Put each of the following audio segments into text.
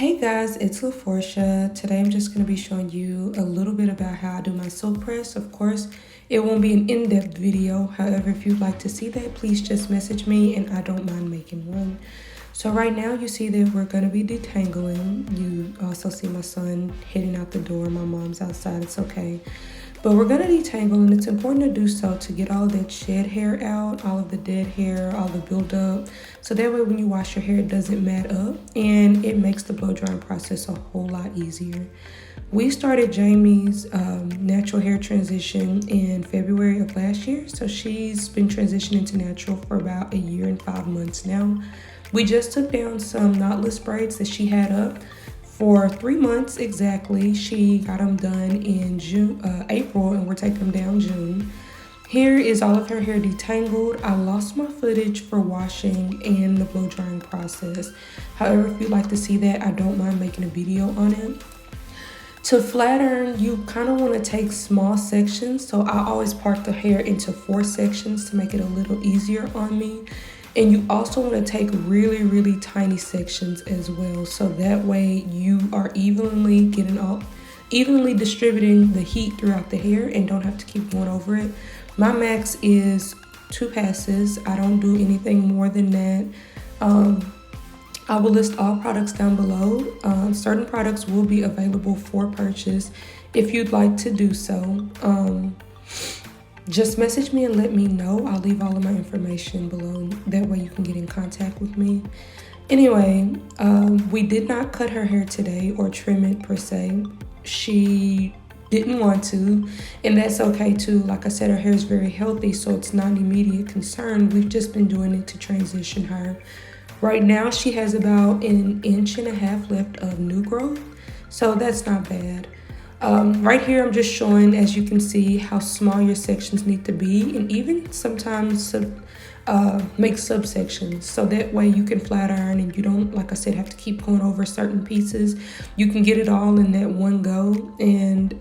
Hey guys, it's LaForcia. Today I'm just going to be showing you a little bit about how I do my silk press. Of course, it won't be an in-depth video. However, if you'd like to see that, please just message me and I don't mind making one. So right now you see that we're going to be detangling. You also see my son heading out the door. My mom's outside. It's okay. But we're going to detangle, and it's important to do so to get all of that shed hair out, all of the dead hair, all the buildup. So that way when you wash your hair, it doesn't mat up, and it makes the blow drying process a whole lot easier. We started Jamie's natural hair transition in February of last year. So she's been transitioning to natural for about 1 year and 5 months now. We just took down some knotless braids that she had up for 3 months exactly. She got them done in April, and we're taking them down June. Here is all of her hair detangled. I lost my footage for washing and the blow drying process. However, if you'd like to see that, I don't mind making a video on it. To flat iron, you kind of want to take small sections. So I always part the hair into 4 sections to make it a little easier on me. And you also want to take really, really tiny sections as well. So that way you are evenly distributing the heat throughout the hair and don't have to keep going over it. My max is 2 passes. I don't do anything more than that. I will list all products down below. Certain products will be available for purchase if you'd like to do so. Just message me and let me know. I'll leave all of my information below. That way you can get in contact with me. Anyway, we did not cut her hair today or trim it per se. She didn't want to, and that's okay too. Like I said, her hair is very healthy, so it's not an immediate concern. We've just been doing it to transition her. Right now, she has about 1.5 inches left of new growth, so that's not bad. Right here, I'm just showing, as you can see, how small your sections need to be, and even sometimes make subsections, so that way you can flat iron and you don't, like I said, have to keep going over certain pieces. You can get it all in that one go and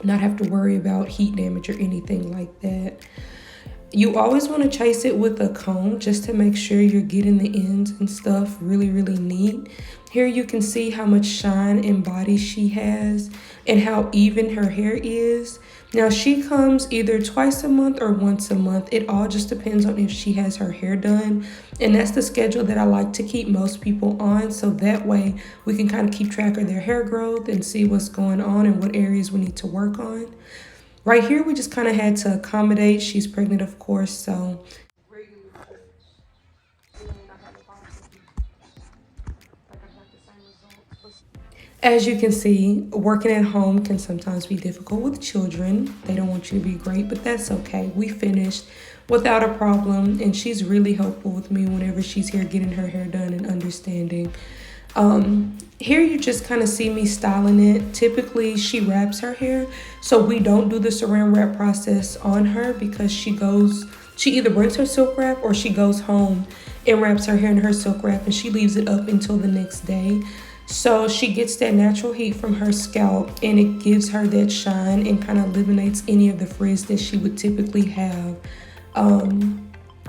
not have to worry about heat damage or anything like that. You always want to chase it with a comb just to make sure you're getting the ends and stuff really, really neat. Here you can see how much shine and body she has and how even her hair is. Now she comes either twice a month or once a month. It all just depends on if she has her hair done. And that's the schedule that I like to keep most people on. So that way we can kind of keep track of their hair growth and see what's going on and what areas we need to work on. Right here, we just kind of had to accommodate. She's pregnant, of course, so. As you can see, working at home can sometimes be difficult with children. They don't want you to be great, but that's okay. We finished without a problem, and she's really helpful with me whenever she's here getting her hair done and understanding. Here you just kind of see me styling it. Typically she wraps her hair, so we don't do the saran wrap process on her because she either brings her silk wrap or she goes home and wraps her hair in her silk wrap, and she leaves it up until the next day. So she gets that natural heat from her scalp, and it gives her that shine and kind of eliminates any of the frizz that she would typically have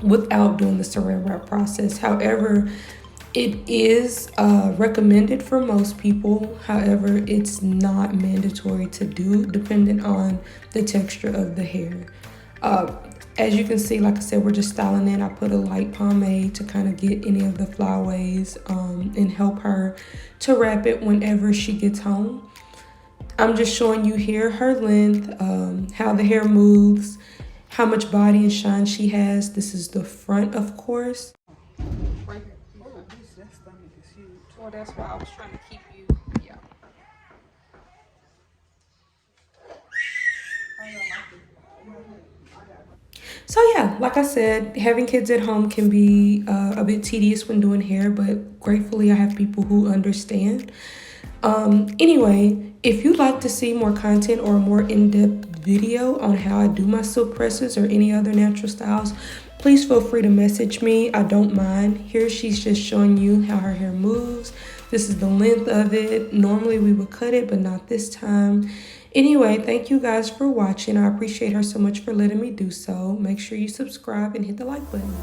without doing the saran wrap process. However, it is recommended for most people. However, it's not mandatory to do, depending on the texture of the hair. As you can see, like I said, we're just styling it. I put a light pomade to kind of get any of the flyaways and help her to wrap it whenever she gets home. I'm just showing you here her length, how the hair moves, how much body and shine she has. This is the front, of course. Well, that's why I was trying to keep you, yeah. So yeah, like I said, having kids at home can be a bit tedious when doing hair, but gratefully I have people who understand. Anyway, if you'd like to see more content or a more in-depth video on how I do my silk presses or any other natural styles, please feel free to message me. I don't mind. Here she's just showing you how her hair moves. This is the length of it. Normally we would cut it, but not this time. Anyway, thank you guys for watching. I appreciate her so much for letting me do so. Make sure you subscribe and hit the like button.